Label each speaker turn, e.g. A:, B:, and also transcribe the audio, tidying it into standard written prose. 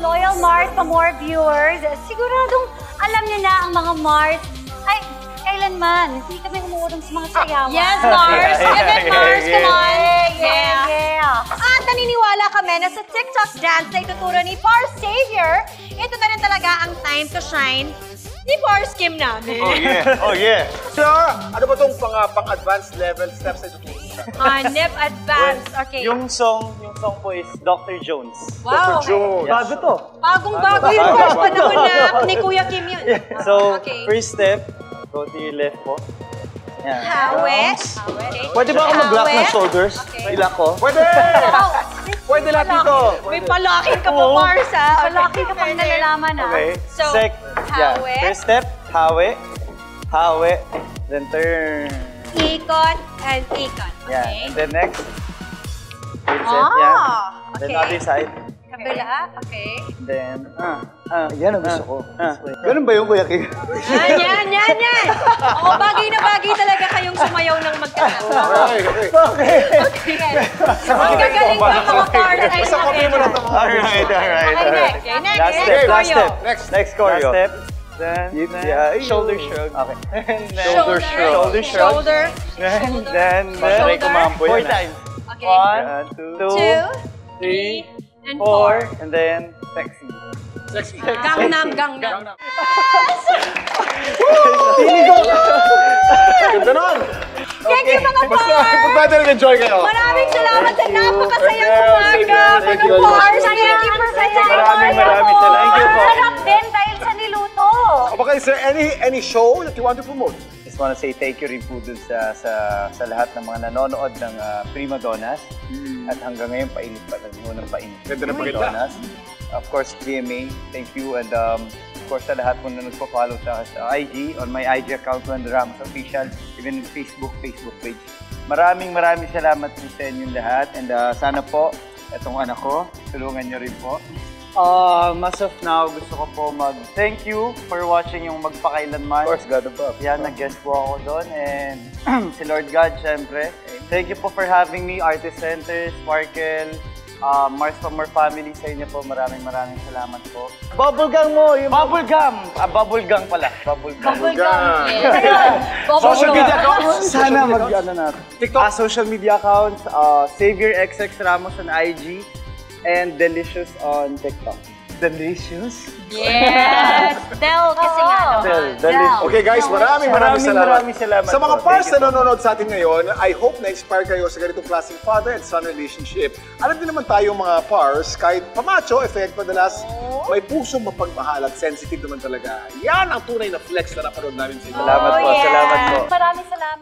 A: loyal Mars pa more viewers. Siguradong alam niyo na ang mga Mars. Ay, kailanman. Hindi kami umuurong sa mga sayawan.
B: Yes, Mars. Yes, Mars. Come on.
A: Yeah.
B: At naniniwala kami na sa TikTok dance na ituturo ni Par Savior, ito na rin talaga ang time to shine ni Par Kim namin.
C: Oh yeah.
D: Sir, ano ba itong pang-advanced level steps na ituturo?
B: Nip Advance. Okay.
C: Yung song po is Dr. Jones.
B: Wow.
D: Dr. Jones.
C: Bago to.
B: Bagong-bago yun, Par. Panahon na ni Kuya Kim yun.
C: So,
B: Okay.
C: first step, go to your left po. Yan.
B: Hawe.
C: Pwede ba ako mag-lock ng
B: Hawe.
C: shoulders?
B: Okay.
C: Ilak ko?
D: Pwede! Pwede lahat dito.
B: May palakin ka pa, Mars, ha?
A: Palaki ka pang nalalaman, ha?
C: Okay.
B: So,
C: yeah.
B: hawe.
C: First step, hawe. Hawe. Then turn.
B: Ikot and ikot.
C: Yeah.
B: Okay.
C: And then next. Third step, yeah. Then
B: Okay.
C: other side.
B: Kabila. Okay.
C: Then, yan ang gusto ko. Ganun ba yung Kuya Kim?
B: Yan. Oo, bagay na bagay talaga kayong sumayaw ng magkasama.
D: Okay.
B: Ang gagaling pa mga partners
D: Basta copy mo na ito.
C: Alright.
B: Okay, next.
C: Last step, last
B: choreo.
C: step. Next choreo. Last step. Then, shoulder shrug. Okay. And then,
B: Shoulder
C: Shoulder shrug.
B: Shoulder.
C: Then,
B: Shoulder.
C: 4 times.
B: Okay.
C: 1, 2,
B: 2, 3, and
C: 4, and then sexy.
D: Sexy.
B: Gangnam.
D: Ganda nun.
B: Thank you mga
D: Basta,
B: Pars!
D: importante rin enjoy kayo.
B: Maraming salamat sa napakasayang
D: Thank you.
B: umaga.
D: Thank
B: Mga
D: you.
B: Pars, thank you for sayang
C: Maraming salamat. Thank you po.
A: Sarap din dahil sa niluto.
D: Baka is there any show that you want to promote?
C: Just wanna say thank you rin po dun sa lahat ng mga nanonood ng Prima Donnas. At hanggang ngayon, painit pa ng painit.
D: Ganda na
C: Prima
D: paganda.
C: Donnas. Of course, GMA, thank you. And of course, sa lahat po na nagpo-follow sa IG, on my IG account, Juan Ramos Official, even in Facebook page. Maraming salamat po sa inyong lahat. And sana po, itong anak ko, tulungan nyo rin po. As of now, gusto ko po thank you for watching yung Magpakailanman.
D: Of course, God above.
C: Yan, nag-guest po ako doon. And si Lord God, syempre. Thank you po for having me, Artist Center, Sparkle, Mars pa More Family, sa inyo po. Maraming salamat po. Bubblegum mo! Yung bubblegum! Bubblegum pala. Bubblegum.
D: Social media accounts?
C: Sana mag-ano natin.
D: TikTok?
C: Social media accounts, Xavier XX Ramos on IG, and Delicious on TikTok. Delicious?
B: Yes!
A: Del kasi nga.
C: Delicious.
D: Okay guys, maraming
C: Maraming salamat
D: Sa mga
C: po.
D: Pars
C: Thank you
D: na nanonood sa atin ngayon, I hope na-inspire kayo sa ganitong klaseng father and son relationship. Alam din naman tayo mga Pars, kahit pamacho effect, madalas may pusong mapagmahal at sensitive naman talaga. Yan ang tunay na flex na napanood namin sa inyo.
C: Salamat po, salamat po.
A: Maraming salamat.